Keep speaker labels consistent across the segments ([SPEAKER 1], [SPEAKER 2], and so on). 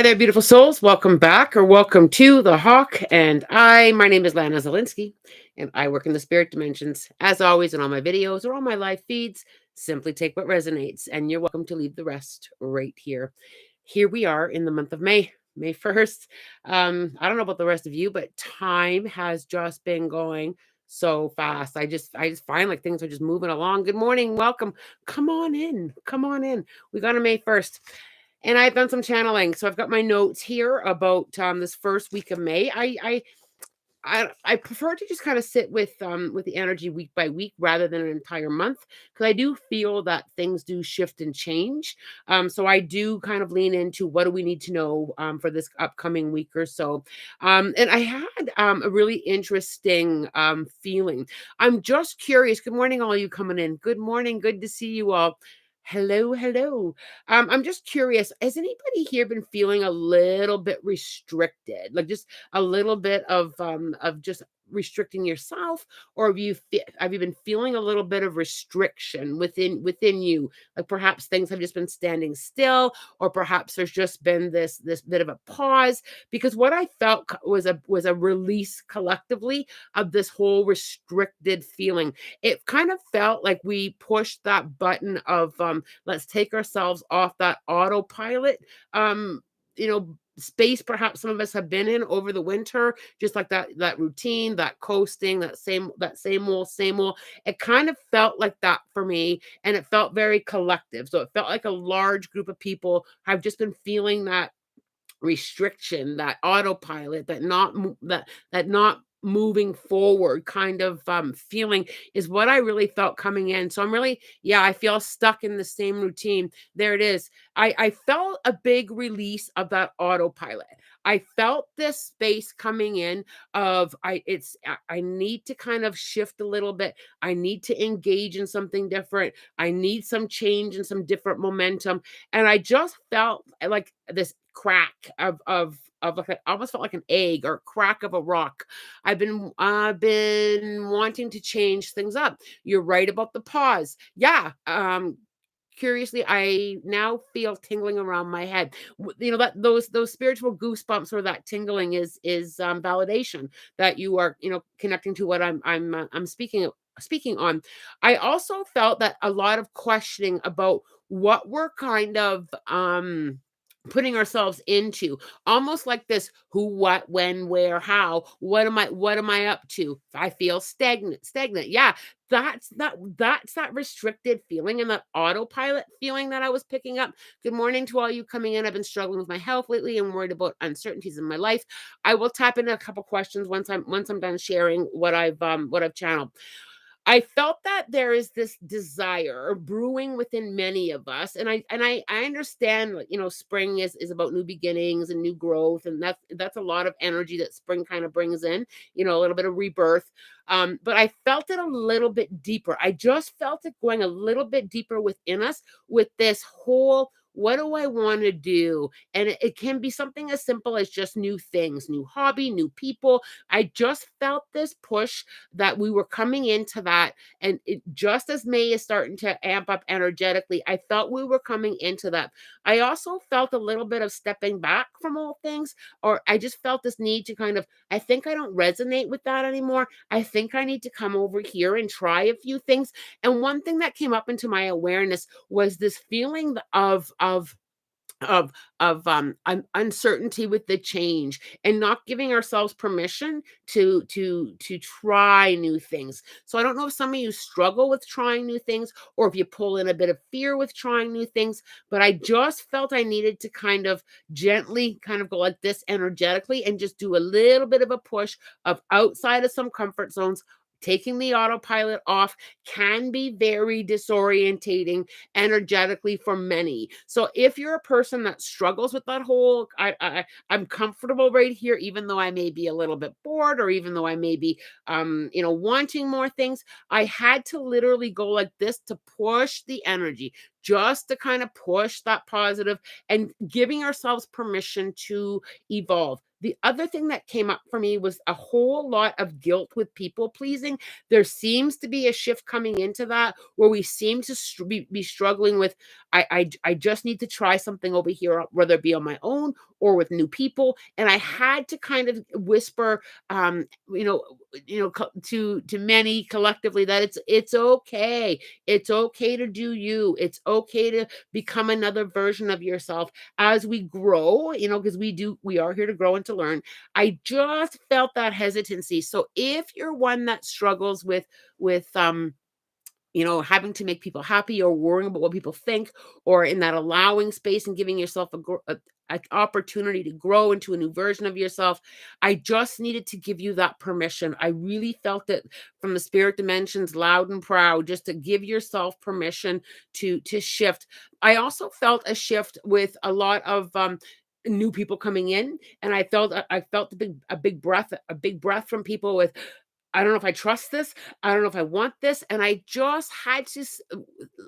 [SPEAKER 1] Hi there, beautiful souls. Welcome back or welcome to The Hawk and I. My name is Lana Zelinsky, and I work in the spirit dimensions. As always, in all my videos or all my live feeds, simply take what resonates, and you're welcome to leave the rest right here. Here we are in the month of May, May 1st. I don't know about the rest of you, but time has just been going so fast. I just find like things are just moving along. Good morning, welcome. Come on in. Come on in. We got a May 1st. And I've done some channeling, so I've got my notes here about this first week of May. I prefer to just kind of sit with the energy week by week rather than an entire month because I do feel that things do shift and change. So I do kind of lean into what do we need to know for this upcoming week or so. And I had a really interesting feeling. I'm just curious. Good morning, all you coming in. Good morning. Good to see you all. Hello, hello. I'm just curious. Has anybody here been feeling a little bit restricted? Like just a little bit of just restricting yourself, or have you been feeling a little bit of restriction within you, like perhaps things have just been standing still, or perhaps there's just been this bit of a pause, because what I felt was a release collectively of this whole restricted feeling. It kind of felt like we pushed that button of let's take ourselves off that autopilot um space perhaps some of us have been in over the winter, just like that routine, that coasting, that same old. It kind of felt like that for me, and it felt very collective. So it felt like a large group of people have just been feeling that restriction, that autopilot, that not moving forward kind of feeling is what I really felt coming in. So I'm really, yeah, I feel stuck in the same routine. There it is. I felt a big release of that autopilot. I felt this space coming in of I need to kind of shift a little bit. I need to engage in something different. I need some change and some different momentum. And I just felt like this crack of like almost felt like an egg or crack of a rock. I've been wanting to change things up. You're right about the pause. Yeah. Curiously, I now feel tingling around my head. That those spiritual goosebumps or that tingling is validation that you are connecting to what I'm speaking on. I also felt that a lot of questioning about what we're kind of putting ourselves into, almost like this who, what, when, where, how, what am I up to? I feel stagnant. Yeah, that's that restricted feeling and that autopilot feeling that I was picking up. Good morning to all you coming in. I've been struggling with my health lately and worried about uncertainties in my life. I will tap into a couple questions once I'm done sharing what I've channeled. I felt that there is this desire brewing within many of us, and I understand, like, spring is about new beginnings and new growth, and that's a lot of energy that spring kind of brings in, a little bit of rebirth. But I felt it a little bit deeper. I just felt it going a little bit deeper within us with this whole, what do I want to do? And it can be something as simple as just new things, new hobby, new people. I just felt this push that we were coming into that. And just as May is starting to amp up energetically, I felt we were coming into that. I also felt a little bit of stepping back from all things, or I just felt this need to kind of, I think I don't resonate with that anymore. I think I need to come over here and try a few things. And one thing that came up into my awareness was this feeling of uncertainty with the change, and not giving ourselves permission to try new things. So I don't know if some of you struggle with trying new things, or if you pull in a bit of fear with trying new things, but I just felt I needed to kind of gently kind of go like this energetically and just do a little bit of a push of outside of some comfort zones. Taking the autopilot off can be very disorientating energetically for many. So if you're a person that struggles with that whole, I'm comfortable right here, even though I may be a little bit bored, or even though I may be, wanting more things, I had to literally go like this to push the energy, just to kind of push that positive and giving ourselves permission to evolve. The other thing that came up for me was a whole lot of guilt with people pleasing. There seems to be a shift coming into that where we seem to be struggling with, I just need to try something over here, whether it be on my own or with new people. And I had to kind of whisper, you know, to many collectively that it's okay. It's okay to do you. It's okay to become another version of yourself as we grow, because we are here to grow and to learn. I just felt that hesitancy. So if you're one that struggles with having to make people happy or worrying about what people think, or in that allowing space and giving yourself a opportunity to grow into a new version of yourself. I just needed to give you that permission. I really felt it from the spirit dimensions loud and proud, just to give yourself permission to shift. I also felt a shift with a lot of new people coming in, and I felt a big breath from people with, I don't know if I trust this. I don't know if I want this. And I just had to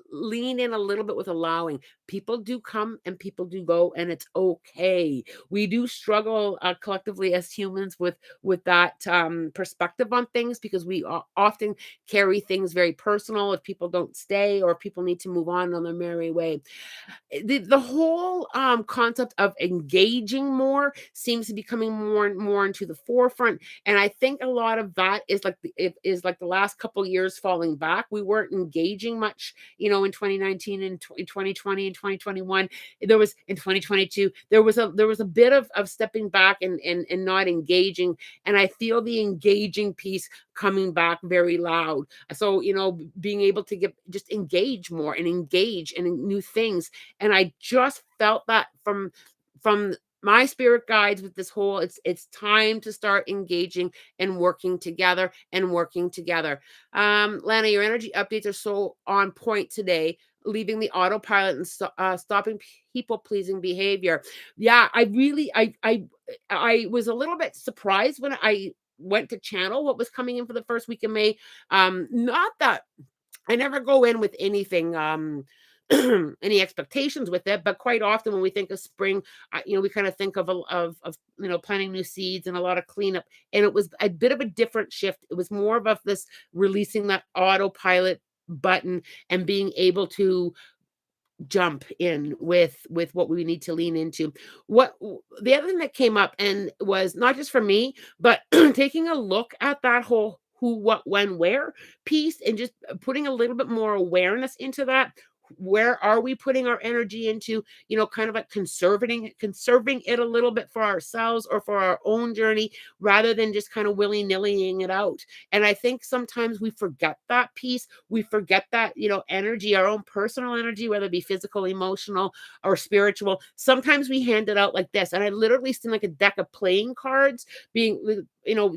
[SPEAKER 1] lean in a little bit with allowing. People do come and people do go, and it's okay. We do struggle collectively as humans with that perspective on things, because we often carry things very personal if people don't stay or if people need to move on their merry way. The whole concept of engaging more seems to be coming more and more into the forefront, and I think a lot of that is like the last couple years falling back. We weren't engaging much, in 2019 and 2020 and 2021. There was in 2022 there was a bit of stepping back and not engaging, and I feel the engaging piece coming back very loud. So, being able to just engage more and engage in new things. And I just felt that from my spirit guides with this whole, it's time to start engaging and working together. Lana, your energy updates are so on point today, leaving the autopilot and stopping people pleasing behavior. Yeah, I was a little bit surprised when I went to channel what was coming in for the first week of May. Not that I never go in with anything, any expectations with it, but quite often when we think of spring, we kind of think of planting new seeds and a lot of cleanup. And it was a bit of a different shift. It was more of this releasing that autopilot button and being able to jump in with what we need to lean into. The other thing that came up and was not just for me, but taking a look at that whole who, what, when, where piece, and just putting a little bit more awareness into that. Where are we putting our energy into, kind of like conserving it a little bit for ourselves or for our own journey, rather than just kind of willy-nillying it out. And I think sometimes we forget that piece. We forget that, energy, our own personal energy, whether it be physical, emotional, or spiritual. Sometimes we hand it out like this. And I literally seen like a deck of playing cards being,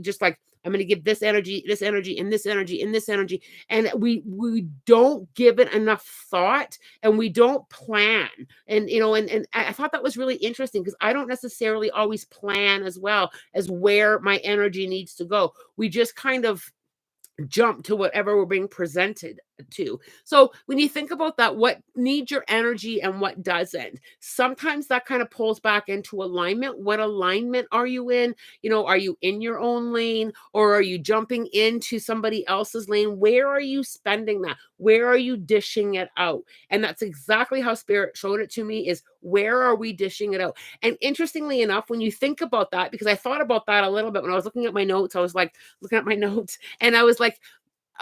[SPEAKER 1] just like, I'm going to give this energy, and this energy, and this energy. And we don't give it enough thought, and we don't plan. And, and I thought that was really interesting, because I don't necessarily always plan as well as where my energy needs to go. We just kind of jump to whatever we're being presented to. So when you think about that, what needs your energy and what doesn't, sometimes that kind of pulls back into alignment. What alignment are you in? Are you in your own lane, or are you jumping into somebody else's lane? Where are you spending that? Where are you dishing it out? And that's exactly how spirit showed it to me, is where are we dishing it out? And interestingly enough, when you think about that, because I thought about that a little bit when I was looking at my notes, I was like looking at my notes, and I was like,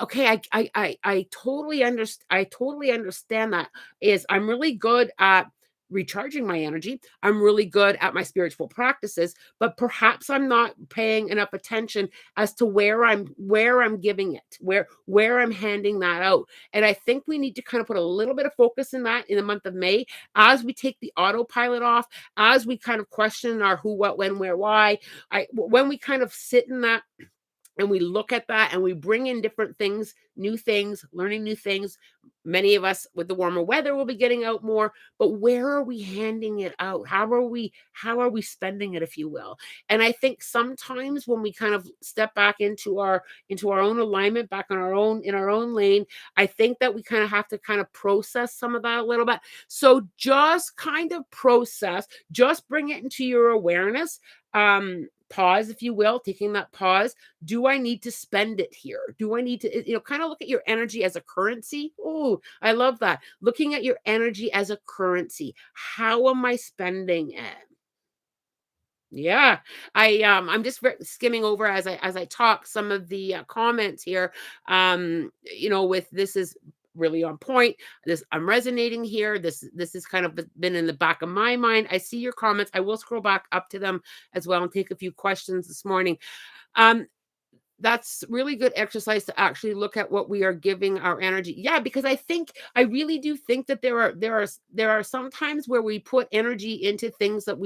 [SPEAKER 1] okay, I totally understand that. Is I'm really good at recharging my energy. I'm really good at my spiritual practices, but perhaps I'm not paying enough attention as to where I'm giving it, where I'm handing that out. And I think we need to kind of put a little bit of focus in that in the month of May, as we take the autopilot off, as we kind of question our who, what, when, where, why. When we kind of sit in that and we look at that and we bring in different things, learning new things. Many of us with the warmer weather will be getting out more, but where are we handing it out? How are we spending it, if you will? And I think sometimes when we kind of step back into our own alignment, back on our own in our own lane, I think that we kind of have to kind of process some of that a little bit. So just kind of process, just bring it into your awareness. Pause, if you will, taking that pause. Do I need to spend it here? Do I need to, kind of look at your energy as a currency? Oh, I love that. Looking at your energy as a currency. How am I spending it? Yeah, I'm just skimming over as I talk some of the comments here. With this is really on point. This I'm resonating here. This is kind of been in the back of my mind. I see your comments. I will scroll back up to them as well and take a few questions this morning. Um, that's really good exercise to actually look at what we are giving our energy. Yeah, because I really do think that there are some times where we put energy into things that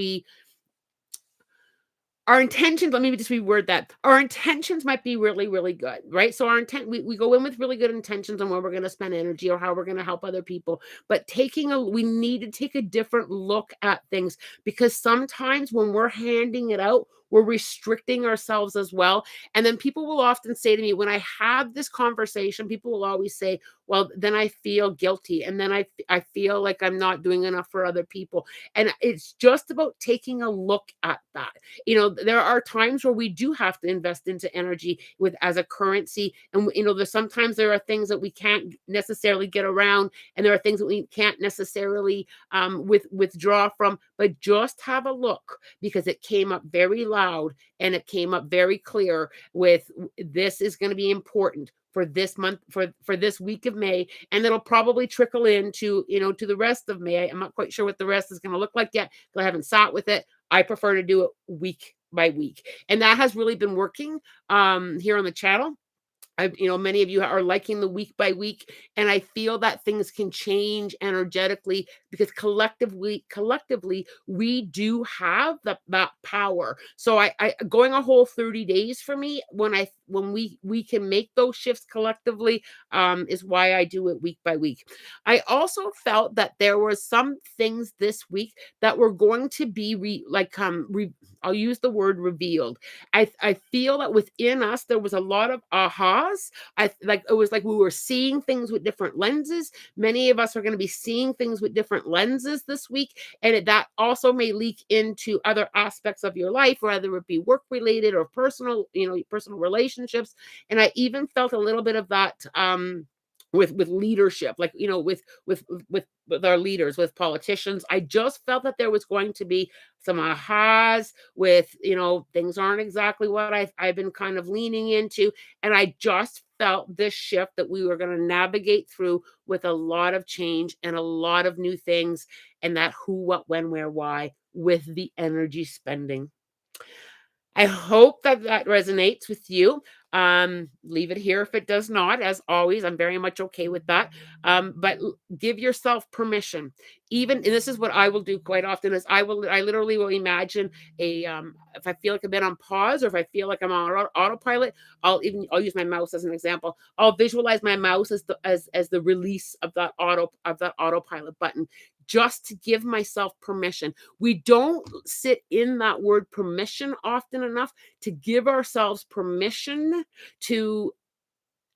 [SPEAKER 1] our intentions, let me just reword that. Our intentions might be really, really good, right? So our intent, we go in with really good intentions on where we're going to spend energy or how we're going to help other people. But we need to take a different look at things, because sometimes when we're handing it out, we're restricting ourselves as well. And then people will often say to me, when I have this conversation, people will always say, well, then I feel guilty. And then I feel like I'm not doing enough for other people. And it's just about taking a look at that. There are times where we do have to invest into energy with as a currency. And there's sometimes there are things that we can't necessarily get around, and there are things that we can't necessarily withdraw from. But just have a look, because it came up very loud and it came up very clear with this is going to be important for this month, for this week of May, and it'll probably trickle into to the rest of May. I'm not quite sure what the rest is going to look like yet, because I haven't sat with it. I prefer to do it week by week. And that has really been working here on the channel. Many of you are liking the week by week, and I feel that things can change energetically, because collectively, we do have that power. So I going a whole 30 days for me, when we can make those shifts collectively, is why I do it week by week. I also felt that there were some things this week that were going to be I'll use the word revealed. I feel that within us there was a lot of ahas. It was like we were seeing things with different lenses. Many of us are going to be seeing things with different lenses this week, and that also may leak into other aspects of your life, whether it be work related or personal relationships. And I even felt a little bit of that with leadership, like with our leaders, with politicians. I just felt that there was going to be some ahas with things aren't exactly what I've been kind of leaning into. And I just felt this shift that we were going to navigate through with a lot of change and a lot of new things, and that who, what, when, where, why, with the energy spending. I hope that that resonates with you. Leave it here if it does not. As always, I'm very much okay with that. But give yourself permission. And this is what I will do quite often, is I literally will imagine if I feel like I've been on pause, or if I feel like I'm on autopilot, I'll use my mouse as an example. I'll visualize my mouse as the release of that autopilot button, just to give myself permission. We don't sit in that word permission often enough to give ourselves permission to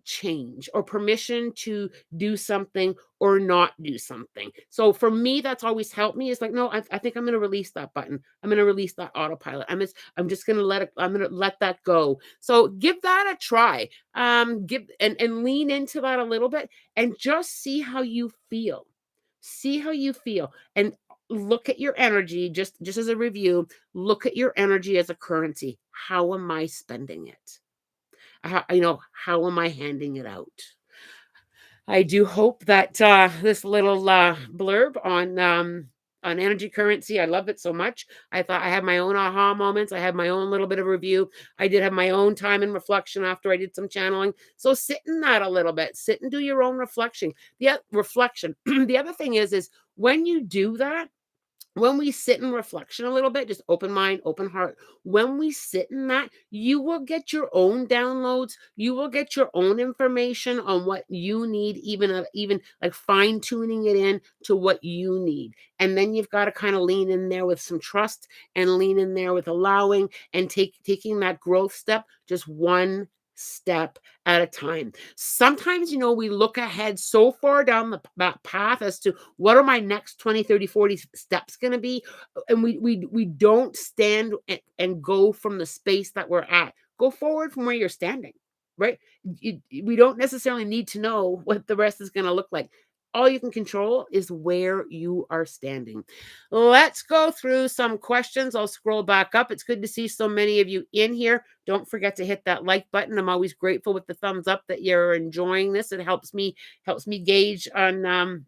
[SPEAKER 1] change, or permission to do something or not do something. So for me, that's always helped me. It's like, no, I think I'm going to release that button. I'm going to release that autopilot. I'm just going to I'm going to let that go. So give that a try. Give and lean into that a little bit, and just see how you feel. See how you feel, and look at your energy, just as a review. Look at your energy as a currency. How am I spending it? How am I handing it out? I do hope that this little blurb on energy currency, I love it so much. I thought I had my own aha moments. I had my own little bit of review. I did have my own time and reflection after I did some channeling. So sit in that a little bit. Sit and do your own reflection. The other thing is when you do that, when we sit in reflection a little bit, just open mind, open heart, when we sit in that, you will get your own downloads. You will get your own information on what you need, even like fine tuning it in to what you need. And then you've got to kind of lean in there with some trust and lean in there with allowing and taking that growth step, just one step at a time. Sometimes, we look ahead so far down that path as to what are my next 20, 30, 40 steps going to be, and we don't stand and go from the space that we're at. Go forward from where you're standing, right? We don't necessarily need to know what the rest is going to look like. All you can control is where you are standing. Let's go through some questions. I'll scroll back up. It's good to see so many of you in here. Don't forget to hit that like button. I'm always grateful with the thumbs up that you're enjoying this. It helps me gauge on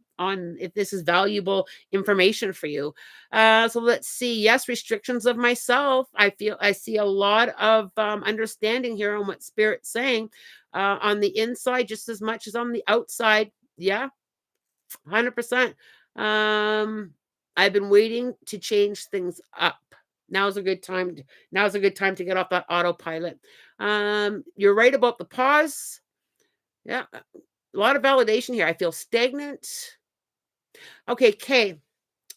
[SPEAKER 1] if this is valuable information for you. So let's see. Yes, restrictions of myself. I see a lot of understanding here on what Spirit's saying on the inside just as much as on the outside. Yeah, 100%. I've been waiting to change things up. Now's a good time to get off that autopilot. You're right about the pause. Yeah, a lot of validation here. I feel stagnant. Okay, Kay.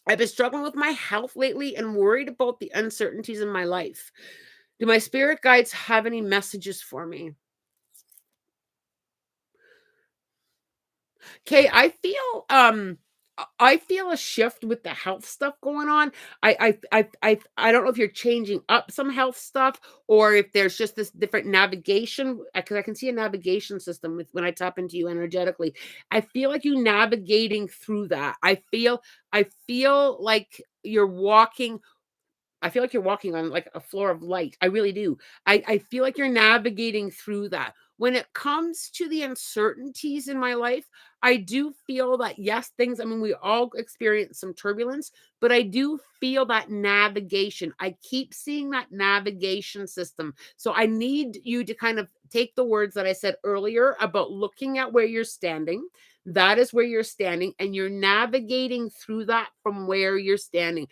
[SPEAKER 1] I've been struggling with my health lately and worried about the uncertainties in my life. Do my spirit guides have any messages for me? Okay, I feel a shift with the health stuff going on. I don't know if you're changing up some health stuff or if there's just this different navigation, because I can see a navigation system with when I tap into you energetically. I feel like you navigating through that. I feel like you're walking I feel like you're walking on, like, a floor of light. I really do. I feel like you're navigating through that. When it comes to the uncertainties in my life, I do feel that, yes, things I mean, we all experience some turbulence, but I do feel that navigation. I keep seeing that navigation system. So I need you to kind of take the words that I said earlier about looking at where you're standing. That is where you're standing, and you're navigating through that from where you're standing.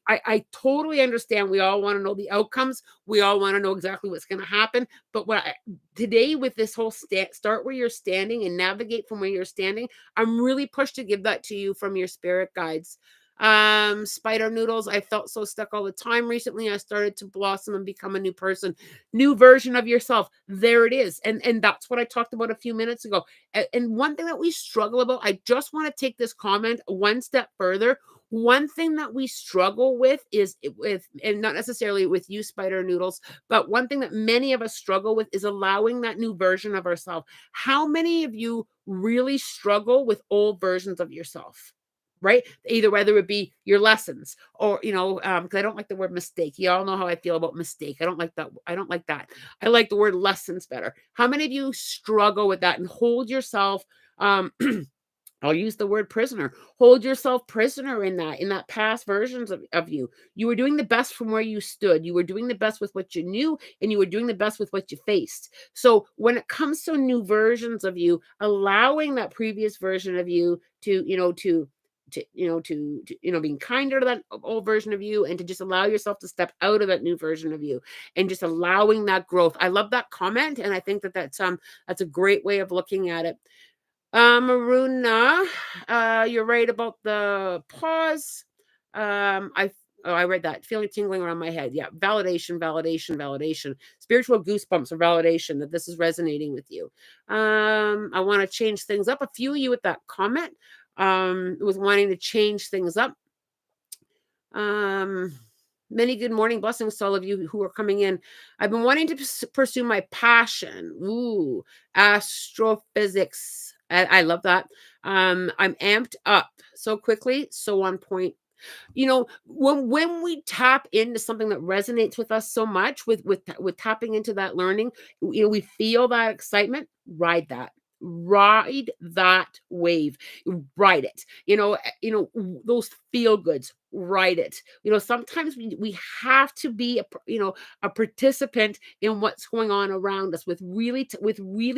[SPEAKER 1] I totally understand we all want to know the outcomes. We all want to know exactly what's going to happen. But today with this whole start where you're standing and navigate from where you're standing, I'm really pushed to give that to you from your spirit guides. Spider noodles, I felt so stuck all the time recently. I started to blossom and become a new person, new version of yourself. There it is. And that's what I talked about a few minutes ago. And one thing that we struggle about, I just want to take this comment one step further. One thing that we struggle with is with, and not necessarily with you, spider noodles, but one thing that many of us struggle with is allowing that new version of ourselves. How many of you really struggle with old versions of yourself? Right? Either whether it be your lessons or, because I don't like the word mistake. You all know how I feel about mistake. I don't like that. I don't like that. I like the word lessons better. How many of you struggle with that and hold yourself um I'll use the word prisoner. Hold yourself prisoner in that past versions of you. You were doing the best from where you stood. You were doing the best with what you knew, and you were doing the best with what you faced. So when it comes to new versions of you, allowing that previous version of you to being kinder to that old version of you and to just allow yourself to step out of that new version of you and just allowing that growth. I love that comment, and I think that's a great way of looking at it. Maruna, you're right about the pause. I read that. Feeling tingling around my head. Yeah, validation, validation, validation. Spiritual goosebumps or validation that this is resonating with you. I want to change things up. A few of you with that comment was wanting to change things up. Many good morning blessings to all of you who are coming in. I've been wanting to pursue my passion. Ooh, astrophysics. I love that. I'm amped up so quickly, so on point. When we tap into something that resonates with us so much, with tapping into that learning, we feel that excitement. Ride that wave, ride it. Those feel goods. write it. Sometimes we have to be a participant in what's going on around us with really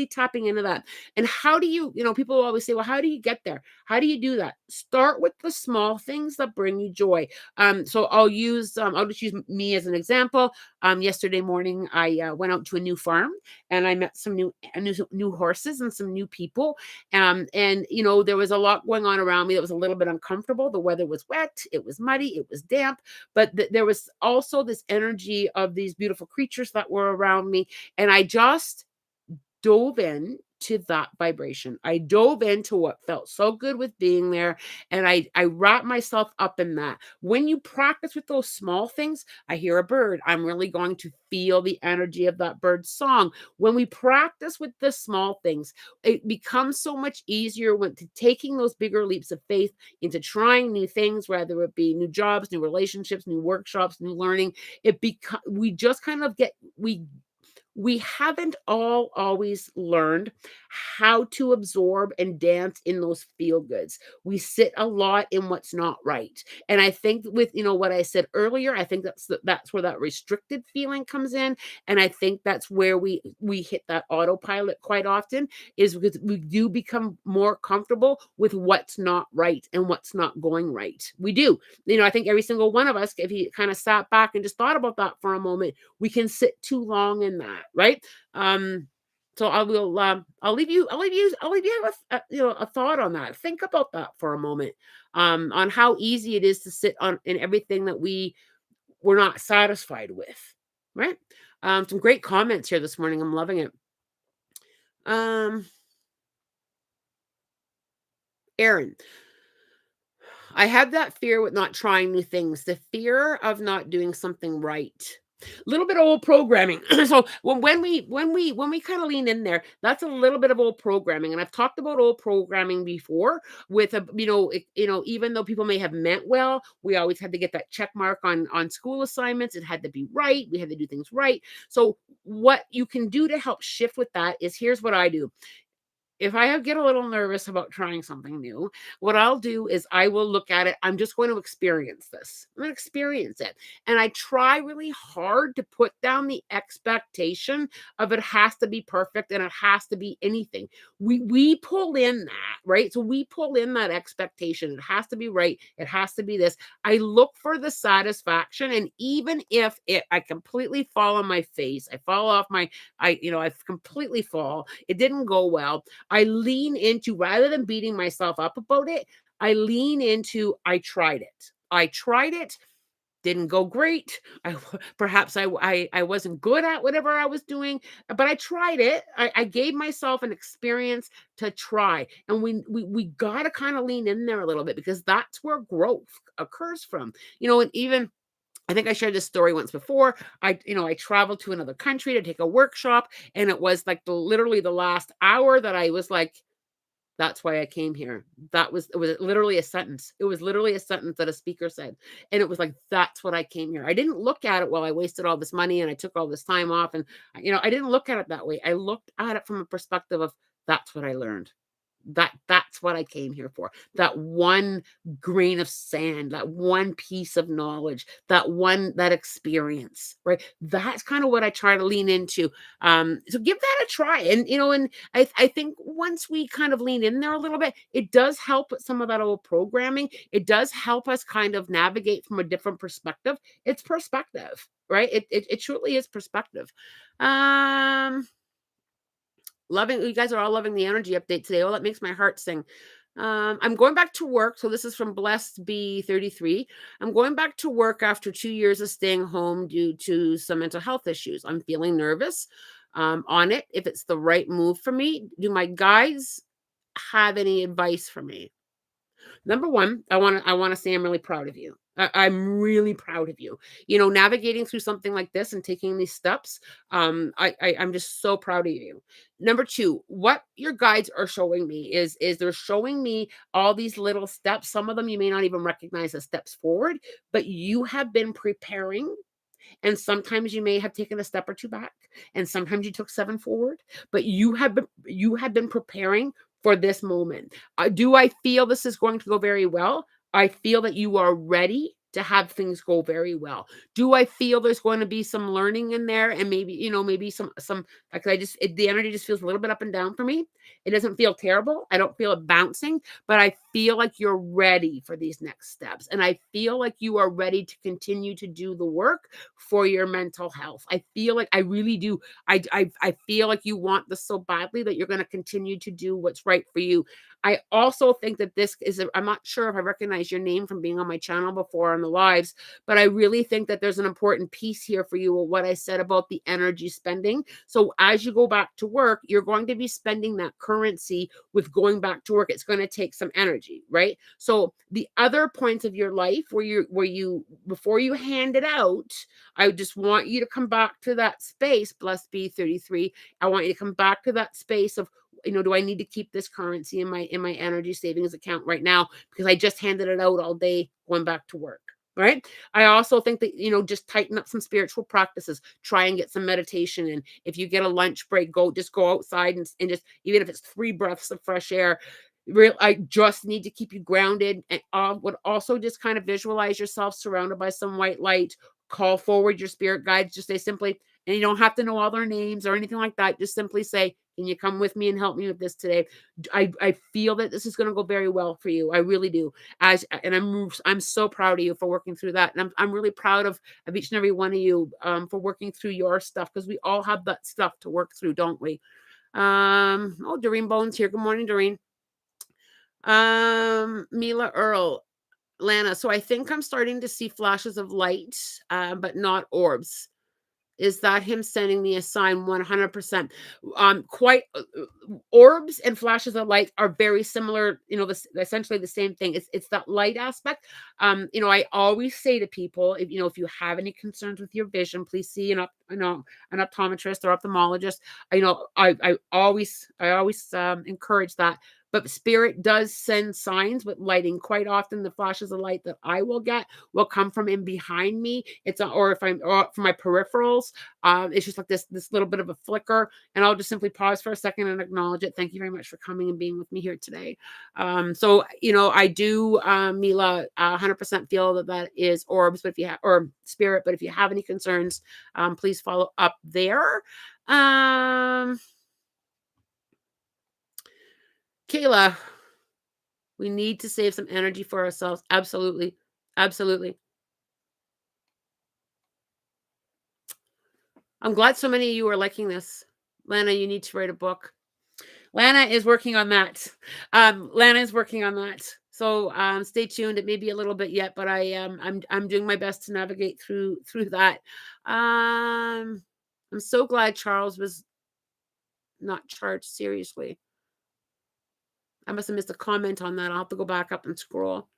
[SPEAKER 1] tapping into that. And how do people always say, well, how do you get there? How do you do that? Start with the small things that bring you joy. So I'll just use me as an example. Yesterday morning, I went out to a new farm and I met some new horses and some new people. And there was a lot going on around me that was a little bit uncomfortable. The weather was wet, it was muddy, it was damp, but there was also this energy of these beautiful creatures that were around me. And I just dove in to that vibration. I dove into what felt so good with being there, and I wrapped myself up in that. When you practice with those small things, I hear a bird, I'm really going to feel the energy of that bird's song. When we practice with the small things, it becomes so much easier when to taking those bigger leaps of faith into trying new things, whether it be new jobs, new relationships, new workshops, new learning. We just kind of get we haven't all always learned how to absorb and dance in those feel goods. We sit a lot in what's not right. And I think with what I said earlier, I think that's where that restricted feeling comes in. And I think that's where we hit that autopilot quite often, is because we do become more comfortable with what's not right and what's not going right. We do. I think every single one of us, if he kind of sat back and just thought about that for a moment, we can sit too long in that, right? So I'll leave you with a thought on that. Think about that for a moment, on how easy it is to sit on in everything that we're not satisfied with, right? Some great comments here this morning. I'm loving it. Um, Aaron, I have that fear with not trying new things, the fear of not doing something right. Little bit of old programming. So when we kind of lean in there, that's a little bit of old programming. And I've talked about old programming before with even though people may have meant well, we always had to get that check mark on school assignments. It had to be right. We had to do things right. So what you can do to help shift with that is, here's what I do. If I get a little nervous about trying something new, what I'll do is I will look at it. I'm just going to experience this. I'm going to experience it. And I try really hard to put down the expectation of it has to be perfect and it has to be anything. We pull in that, right? So we pull in that expectation. It has to be right. It has to be this. I look for the satisfaction. And even if I completely fall on my face, I fall off I completely fall. It didn't go well. I lean into, rather than beating myself up about it, I lean into, I tried it. I tried it, didn't go great. Perhaps I wasn't good at whatever I was doing, but I tried it. I gave myself an experience to try. And we gotta kind of lean in there a little bit, because that's where growth occurs from. And even I think I shared this story once before. I traveled to another country to take a workshop, and it was like literally the last hour that I was like, that's why I came here. It was literally a sentence. It was literally a sentence that a speaker said. And it was like, that's what I came here. I didn't look at it, well, I wasted all this money and I took all this time off. And I didn't look at it that way. I looked at it from a perspective of, that's what I learned. That's what I came here for. That one grain of sand, that one piece of knowledge, that experience, right? That's kind of what I try to lean into. So give that a try. And I think once we kind of lean in there a little bit, it does help with some of that old programming. It does help us kind of navigate from a different perspective. It's perspective, right? It truly is perspective. Loving, you guys are all loving the energy update today. Oh, that makes my heart sing. I'm going back to work. So this is from Blessed B33. I'm going back to work after 2 years of staying home due to some mental health issues. I'm feeling nervous on it, if it's the right move for me. Do my guides have any advice for me? Number one, I want to say I'm really proud of you. I'm really proud of you. Navigating through something like this and taking these steps. I'm just so proud of you. Number two, what your guides are showing me is they're showing me all these little steps. Some of them you may not even recognize as steps forward, but you have been preparing. And sometimes you may have taken a step or two back, and sometimes you took seven forward, but you have been preparing for this moment. Do I feel this is going to go very well? I feel that you are ready to have things go very well. Do I feel there's going to be some learning in there and maybe, maybe some like the energy just feels a little bit up and down for me. It doesn't feel terrible. I don't feel it bouncing, but I feel like you're ready for these next steps. And I feel like you are ready to continue to do the work for your mental health. I feel like I really do. I feel like you want this so badly that you're going to continue to do what's right for you. I also think that this is I'm not sure if I recognize your name from being on my channel before on the lives, but I really think that there's an important piece here for you of what I said about the energy spending. So as you go back to work, you're going to be spending that currency with going back to work. It's going to take some energy, right? So the other points of your life where you before you hand it out, I just want you to come back to that space, bless B33. I want you to come back to that space of, do I need to keep this currency in my energy savings account right now because I just handed it out all day going back to work, right? I also think that, just tighten up some spiritual practices, try and get some meditation in. If you get a lunch break, go outside and just, even if it's 3 breaths of fresh air. I just need to keep you grounded, and would also just kind of visualize yourself surrounded by some white light. Call forward your spirit guides. Just say simply, and you don't have to know all their names or anything like that. Just simply say, can you come with me and help me with this today? I feel that this is going to go very well for you. I really do. And I'm so proud of you for working through that. And I'm really proud of each and every one of you for working through your stuff, because we all have that stuff to work through, don't we? Oh, Doreen Bones here. Good morning, Doreen. Mila Earl, Lana. So I think I'm starting to see flashes of light, but not orbs. Is that him sending me a sign? 100%. Quite orbs and flashes of light are very similar, essentially the same thing. It's that light aspect. I always say to people, if you have any concerns with your vision, please see an optometrist or ophthalmologist. I always encourage that. But spirit does send signs with lighting. Quite often, the flashes of light that I will get will come from in behind me. Or if I'm or from my peripherals. It's just like this little bit of a flicker, and I'll just simply pause for a second and acknowledge it. Thank you very much for coming and being with me here today. So I do, Mila, 100% feel that is orbs, but if you have or spirit, but if you have any concerns, please follow up there. Kayla, we need to save some energy for ourselves. Absolutely. Absolutely. I'm glad so many of you are liking this. Lana, you need to write a book. Lana is working on that. Lana is working on that. So stay tuned. It may be a little bit yet, but I'm doing my best to navigate through that. I'm so glad Charles was not charged seriously. I must have missed a comment on that. I'll have to go back up and scroll.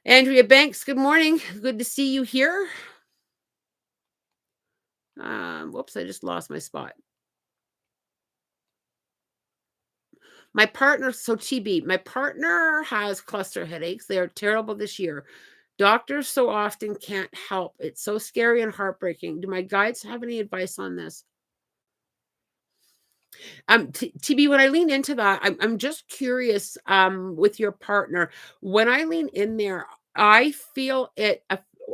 [SPEAKER 1] Andrea Banks, good morning. Good to see you here. Whoops, I just lost my spot. My partner, so TB, my partner has cluster headaches. They are terrible this year. Doctors so often can't help. It's so scary and heartbreaking. Do my guides have any advice on this? TB, when I lean into that, I'm just curious, with your partner. When I lean in there, I feel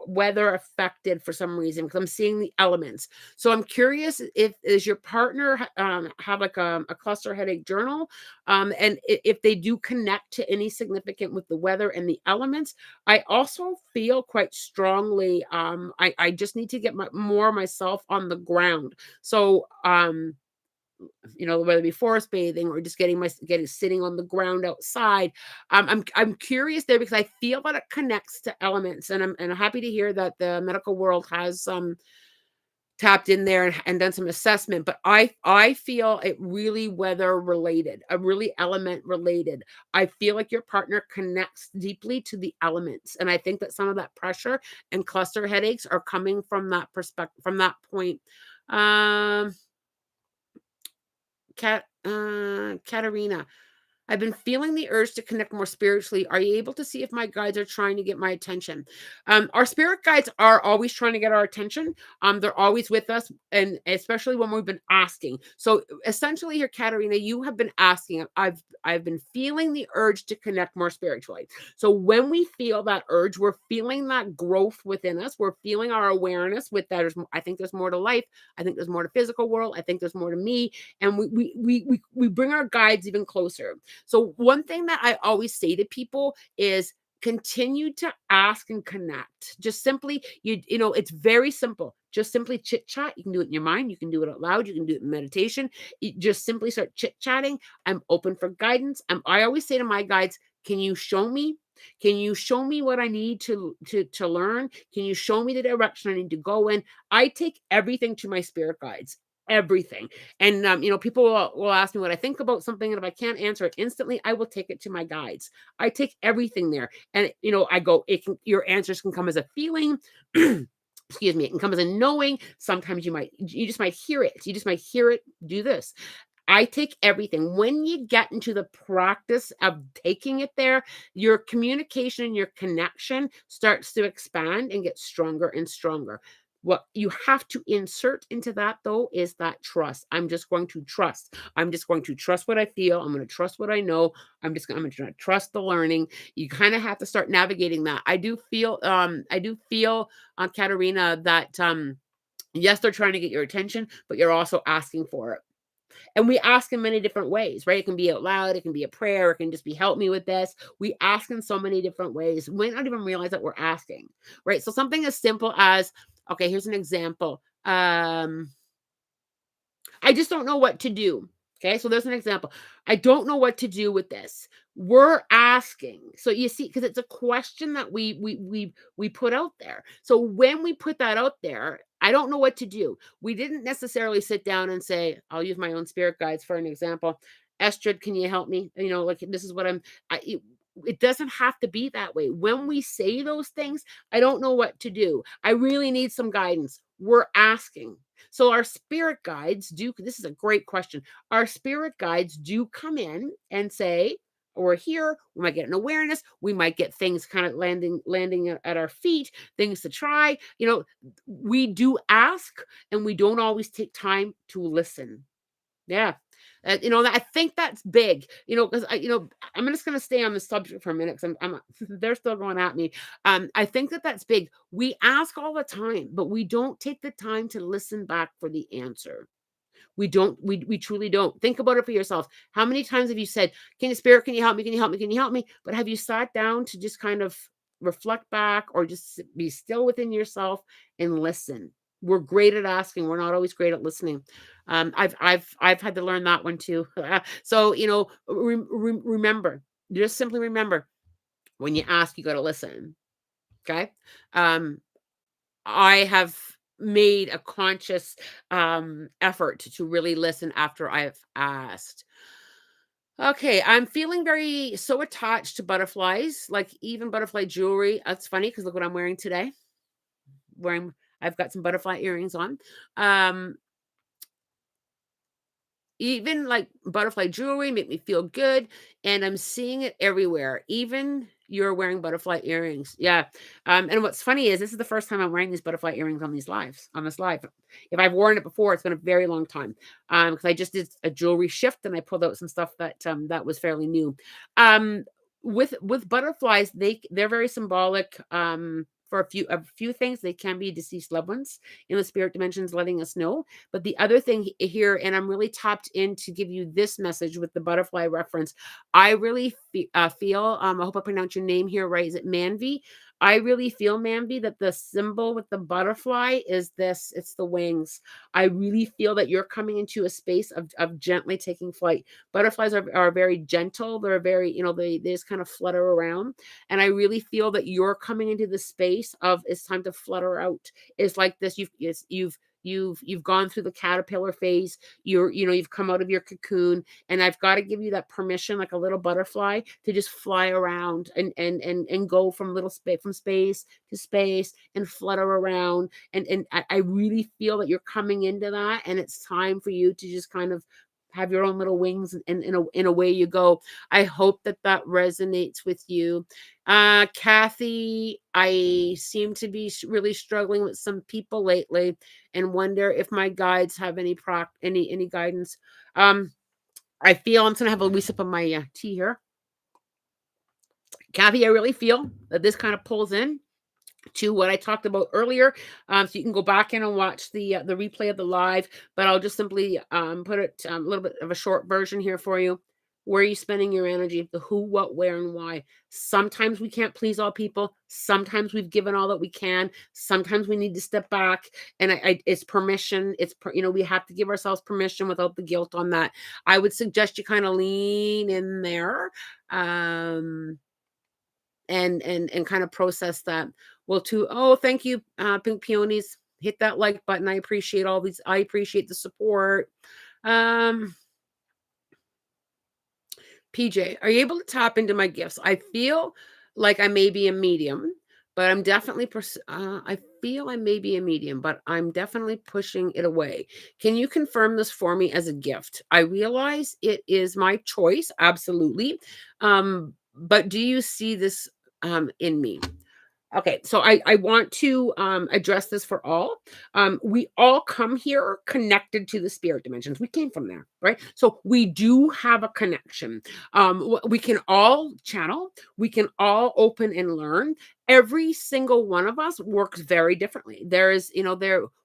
[SPEAKER 1] weather affected for some reason because I'm seeing the elements. So I'm curious, if is your partner have like a cluster headache journal, and if they do connect to any significant with the weather and the elements. I also feel quite strongly. I just need to get more myself on the ground. So whether it be forest bathing or just getting sitting on the ground outside. I'm curious there because I feel that it connects to elements, and I'm happy to hear that the medical world has tapped in there and done some assessment. But I feel it really weather related, really element related. I feel like your partner connects deeply to the elements, and I think that some of that pressure and cluster headaches are coming from that perspective, from that point. Katarina. I've been feeling the urge to connect more spiritually. Are you able to see if my guides are trying to get my attention? Our spirit guides are always trying to get our attention. They're always with us, and especially when we've been asking. So essentially, here, Katerina, you have been asking. I've been feeling the urge to connect more spiritually. So when we feel that urge, we're feeling that growth within us. We're feeling our awareness with that. I think there's more to life. I think there's more to physical world. I think there's more to me, and we bring our guides even closer. So one thing that I always say to people is continue to ask and connect. Just simply, it's very simple. Just simply chit chat. You can do it in your mind. You can do it out loud. You can do it in meditation. You just simply start chit chatting. I'm open for guidance. I always say to my guides, can you show me? Can you show me what I need to learn? Can you show me the direction I need to go in? I take everything to my spirit guides. Everything. And people will ask me what I think about something, and if I can't answer it instantly, I will take it to my guides. I take everything there, and I go. Your answers can come as a feeling. Excuse me. It can come as a knowing. Sometimes you just might hear it. You just might hear it. Do this. I take everything. When you get into the practice of taking it there, your communication and your connection starts to expand and get stronger and stronger. What you have to insert into that, though, is that trust. I'm just going to trust. I'm just going to trust what I feel. I'm going to trust what I know. I'm going to trust the learning. You kind of have to start navigating that. I do feel, Katerina, that yes, they're trying to get your attention, but you're also asking for it. And we ask in many different ways, right? It can be out loud, it can be a prayer, it can just be help me with this. We ask in so many different ways. We might not even realize that we're asking, right? So something as simple as, okay, here's an example. I just don't know what to do. Okay, so there's an example. I don't know what to do with this. We're asking. So you see, because it's a question that we put out there. So when we put that out there, I don't know what to do. We didn't necessarily sit down and say, I'll use my own spirit guides for an example. Estrid, can you help me? Like this is what it doesn't have to be that way. When we say those things, I don't know what to do. I really need some guidance. We're asking. So our spirit guides do, this is a great question. Our spirit guides do come in and say, we're here, we might get an awareness, we might get things kind of landing at our feet, things to try. We do ask, and we don't always take time to listen. Yeah. I think that's big, because I'm just going to stay on the subject for a minute because they're still going at me. I think that's big. We ask all the time, but we don't take the time to listen back for the answer. We don't, we truly don't. Think about it for yourself. How many times have you said, can you help me? Can you help me? Can you help me? But have you sat down to just kind of reflect back or just be still within yourself and listen? We're great at asking. We're not always great at listening. I've had to learn that one too. So remember, just simply remember, when you ask, you got to listen. Okay. Um, I have made a conscious effort to really listen after I've asked. Okay, I'm feeling so attached to butterflies, like even butterfly jewelry. That's funny because look what I'm wearing today. Wearing, I've got some butterfly earrings on. Um, Even like butterfly jewelry make me feel good, and I'm seeing it everywhere. Even you're wearing butterfly earrings. Yeah. And what's funny is this is the first time I'm wearing these butterfly earrings on this live. If I've worn it before, it's been a very long time. Because I just did a jewelry shift and I pulled out some stuff that was fairly new. Um, with butterflies, they're very symbolic. For a few things, they can be deceased loved ones in the spirit dimensions, letting us know. But the other thing here, and I'm really tapped in to give you this message with the butterfly reference. I really feel, I hope I pronounce your name here right. Is it Manvi? I really feel, Manvi, that the symbol with the butterfly is this. It's the wings. I really feel that you're coming into a space of gently taking flight. Butterflies are very gentle. They're very, they just kind of flutter around. And I really feel that you're coming into the space of it's time to flutter out. It's like this. You've gone through the caterpillar phase. You've come out of your cocoon, and I've got to give you that permission, like a little butterfly, to just fly around and go from from space to space and flutter around. And I really feel that you're coming into that, and it's time for you to just kind of have your own little wings, and in a way you go. I hope that that resonates with you. Kathy, I seem to be really struggling with some people lately, and wonder if my guides have any guidance. Um, I feel I'm gonna have a wee sip of my tea here. Kathy, I really feel that this kind of pulls in to what I talked about earlier. So you can go back in and watch the replay of the live, but I'll just simply put it a little bit of a short version here for you. Where are you spending your energy? The who, what, where, and why. Sometimes we can't please all people. Sometimes we've given all that we can. Sometimes we need to step back, and it's permission. We have to give ourselves permission without the guilt on that. I would suggest you kind of lean in there. And kind of process that. Well, too. Oh, thank you, Pink Peonies. Hit that like button. I appreciate all these. I appreciate the support. Um, PJ, are you able to tap into my gifts? I feel like I may be a medium, but I'm definitely. I feel I may be a medium, but I'm definitely pushing it away. Can you confirm this for me as a gift? I realize it is my choice, absolutely. But do you see this in me? Okay, so I want to address this for all. We all come here connected to the spirit dimensions. We came from there, right? So we do have a connection. We can all channel. We can all open and learn. Every single one of us works very differently. There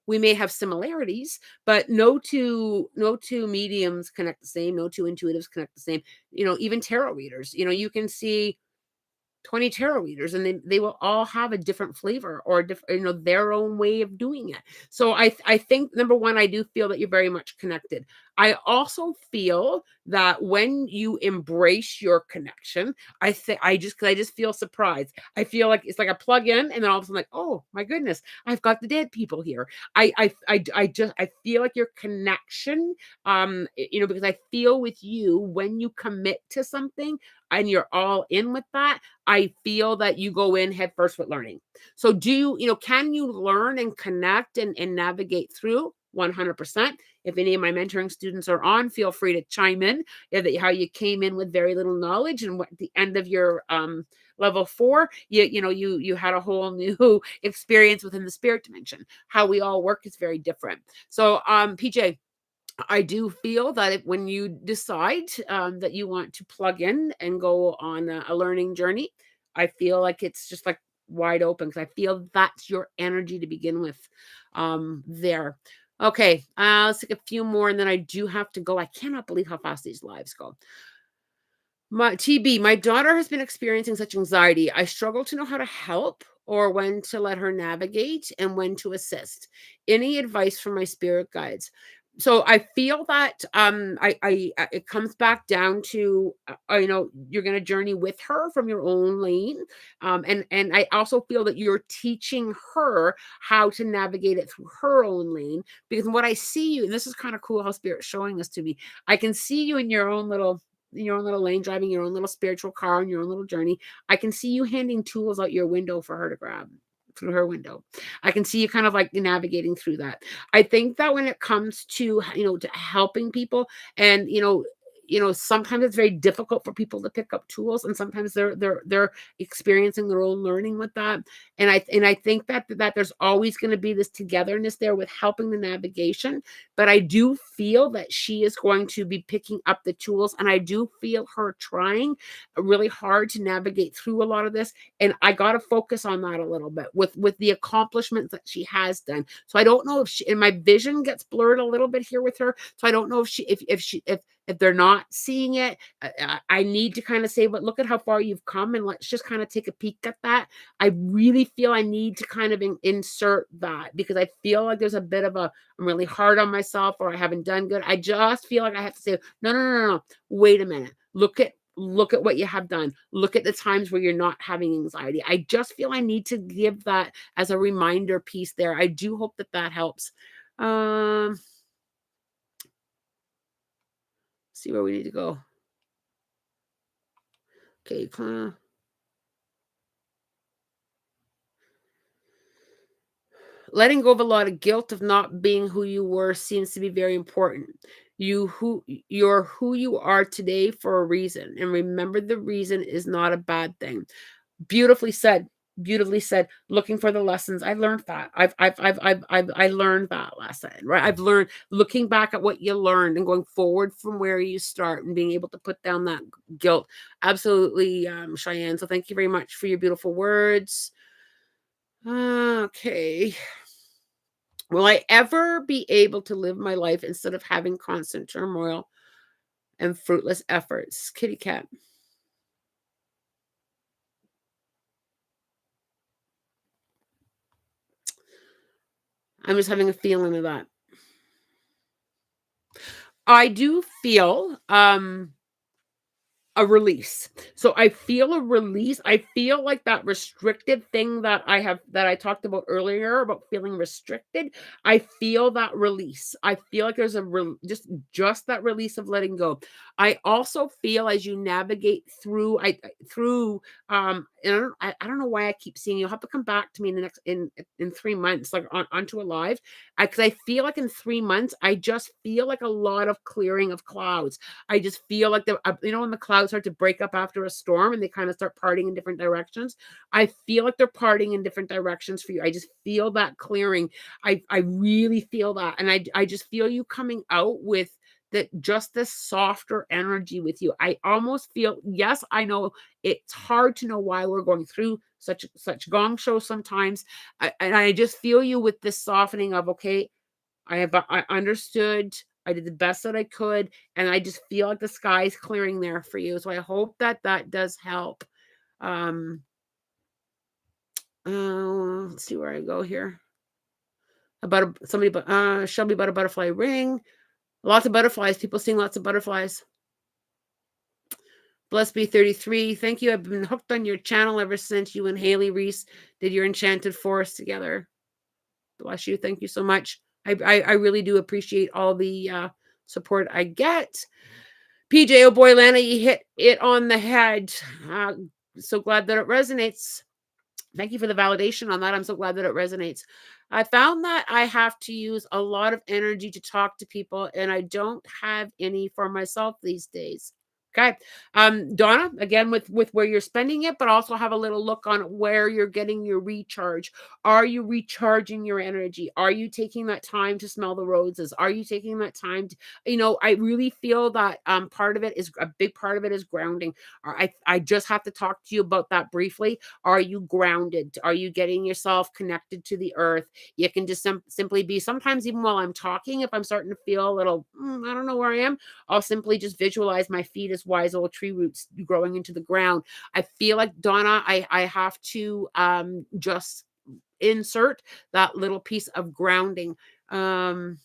[SPEAKER 1] we may have similarities, but no two mediums connect the same. No two intuitives connect the same. Even tarot readers. You can see 20 tarot readers, and they will all have a different flavor, or their own way of doing it. So I think, number one, I do feel that you're very much connected. I also feel that when you embrace your connection, I just feel surprised. I feel like it's like a plug in, and then all of a sudden, like, oh my goodness, I've got the dead people here. I feel like your connection, because I feel with you, when you commit to something and you're all in with that, I feel that you go in head first with learning. So can you learn and connect and navigate through? 100%. If any of my mentoring students are on, feel free to chime in. How you came in with very little knowledge, and what at the end of your level 4, you had a whole new experience within the spirit dimension. How we all work is very different. So PJ, I do feel that when you decide that you want to plug in and go on a learning journey, I feel like it's just like wide open, because I feel that's your energy to begin with there. Okay, let's take a few more, and then I do have to go. I cannot believe how fast these lives go. My daughter has been experiencing such anxiety. I struggle to know how to help, or when to let her navigate, and when to assist. Any advice from my spirit guides? So I feel that it comes back down to you're going to journey with her from your own lane, and I also feel that you're teaching her how to navigate it through her own lane, because what I see you, and this is kind of cool how spirit's showing this to me. I can see you in your own little lane, driving your own little spiritual car on your own little journey. I can see you handing tools out your window for her to grab through her window. I can see you kind of like navigating through that. I think that when it comes to helping people, and sometimes it's very difficult for people to pick up tools, and sometimes they're experiencing their own learning with that. And I think that there's always going to be this togetherness there with helping the navigation. But I do feel that she is going to be picking up the tools, and I do feel her trying really hard to navigate through a lot of this. And I got to focus on that a little bit with the accomplishments that she has done. So I don't know if she, and my vision gets blurred a little bit here with her. So I don't know if they're not seeing it. I need to kind of say, but look at how far you've come, and let's just kind of take a peek at that. I really feel I need to kind of insert that, because I feel like there's a bit of I'm really hard on myself, or I haven't done good. I just feel like I have to say, no, no, no, no, no. Wait a minute. Look at what you have done. Look at the times where you're not having anxiety. I just feel I need to give that as a reminder piece there. I do hope that helps. Um, see where we need to go. Okay, letting go of a lot of guilt of not being who you were seems to be very important. You're who you are today for a reason, and remember the reason is not a bad thing. Beautifully said. Beautifully said. Looking for the lessons. I learned that. I learned that lesson, right? I've learned looking back at what you learned and going forward from where you start and being able to put down that guilt. Absolutely, Cheyenne. So thank you very much for your beautiful words. Okay. Will I ever be able to live my life instead of having constant turmoil and fruitless efforts? Kitty cat. I'm just having a feeling of that. I do feel a release. So I feel a release. I feel like that restricted thing that I talked about earlier about feeling restricted. I feel that release. I feel like there's just that release of letting go. I also feel as you navigate through through and I don't know why I keep seeing you'll have to come back to me in the next in 3 months like onto a live because I feel like in 3 months I just feel like a lot of clearing of clouds. I just feel like when the clouds start to break up after a storm and they kind of start parting in different directions. I feel like they're parting in different directions for you. I just feel that clearing. I really feel that, and I just feel you coming out with that just this softer energy with you. I almost feel yes, I know it's hard to know why we're going through such gong shows sometimes, and I just feel you with this softening of okay, I understood. I did the best that I could, and I just feel like the sky is clearing there for you. So I hope that that does help. Um, let's see where I go here. Somebody, but Shelby about a butterfly ring. Lots of butterflies. People seeing lots of butterflies. Bless be 33. Thank you. I've been hooked on your channel ever since you and Haley Reese did your Enchanted Forest together. Bless you. Thank you so much. I really do appreciate all the support I get. PJ, oh boy, Lana, you hit it on the head. So glad that it resonates. Thank you for the validation on that. I'm so glad that it resonates. I found that I have to use a lot of energy to talk to people, and I don't have any for myself these days. Okay. Donna, again with where you're spending it, but also have a little look on where you're getting your recharge. Are you recharging your energy? Are you taking that time to smell the roses? Are you taking that time to, I really feel that part of it is a big part of it is grounding. I just have to talk to you about that briefly. Are you grounded? Are you getting yourself connected to the earth? You can just simply be sometimes even while I'm talking, if I'm starting to feel a little, I don't know where I am, I'll simply just visualize my feet as wise old tree roots growing into the ground. I feel like Donna, I have to just insert that little piece of grounding. Don,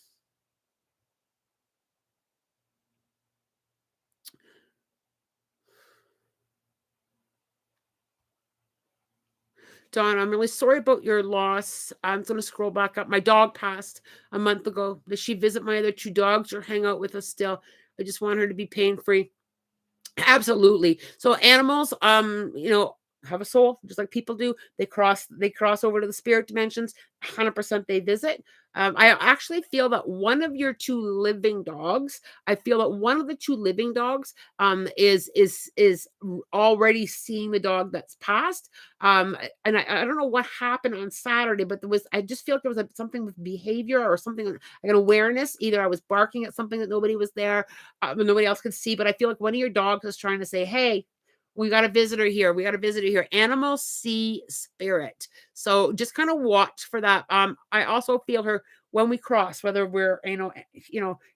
[SPEAKER 1] I'm really sorry about your loss. I'm going to scroll back up. My dog passed a month ago. Does she visit my other two dogs or hang out with us still? I just want her to be pain free. Absolutely. So animals, have a soul just like people do. They cross over to the spirit dimensions. 100% they visit. I actually feel that one of your two living dogs, I feel that one of the two living dogs already seeing the dog that's passed. And I don't know what happened on Saturday, but I just feel like there was something with behavior or something like an awareness. Either I was barking at something that nobody was there, nobody else could see, but I feel like one of your dogs is trying to say, hey, we got a visitor here. We got a visitor here. Animals see spirit. So just kind of watch for that. I also feel her when we cross, whether we're,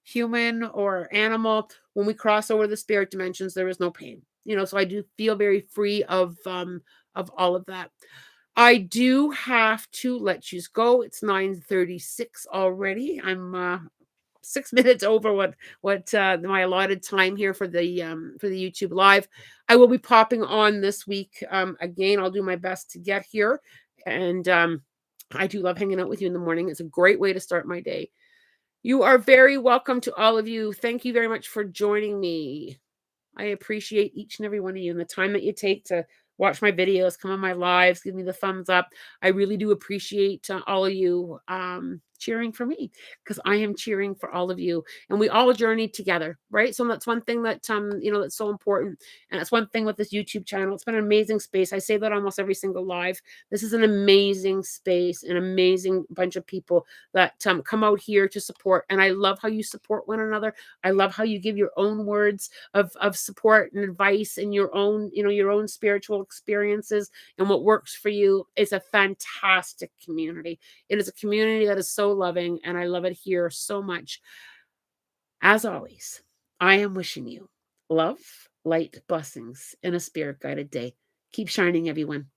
[SPEAKER 1] human or animal, when we cross over the spirit dimensions, there is no pain. So I do feel very free of all of that. I do have to let you go. It's 9:36 already. I'm 6 minutes over what my allotted time here for the YouTube live. I will be popping on this week. Again, I'll do my best to get here, and I do love hanging out with you in the morning. It's a great way to start my day. You are very welcome to all of you. Thank you very much for joining me. I appreciate each and every one of you and the time that you take to watch my videos, come on my lives, give me the thumbs up. I really do appreciate all of you. cheering for me because I am cheering for all of you, and we all journey together, right? So that's one thing that that's so important, and that's one thing with this YouTube channel. It's been an amazing space. I say that almost every single live. This is an amazing space, an amazing bunch of people that come out here to support, and I love how you support one another. I love how you give your own words of support and advice and your own spiritual experiences and what works for you. It's a fantastic community. It is a community that is so loving, and I love it here so much. As always, I am wishing you love, light, blessings, and a spirit guided day. Keep shining, everyone.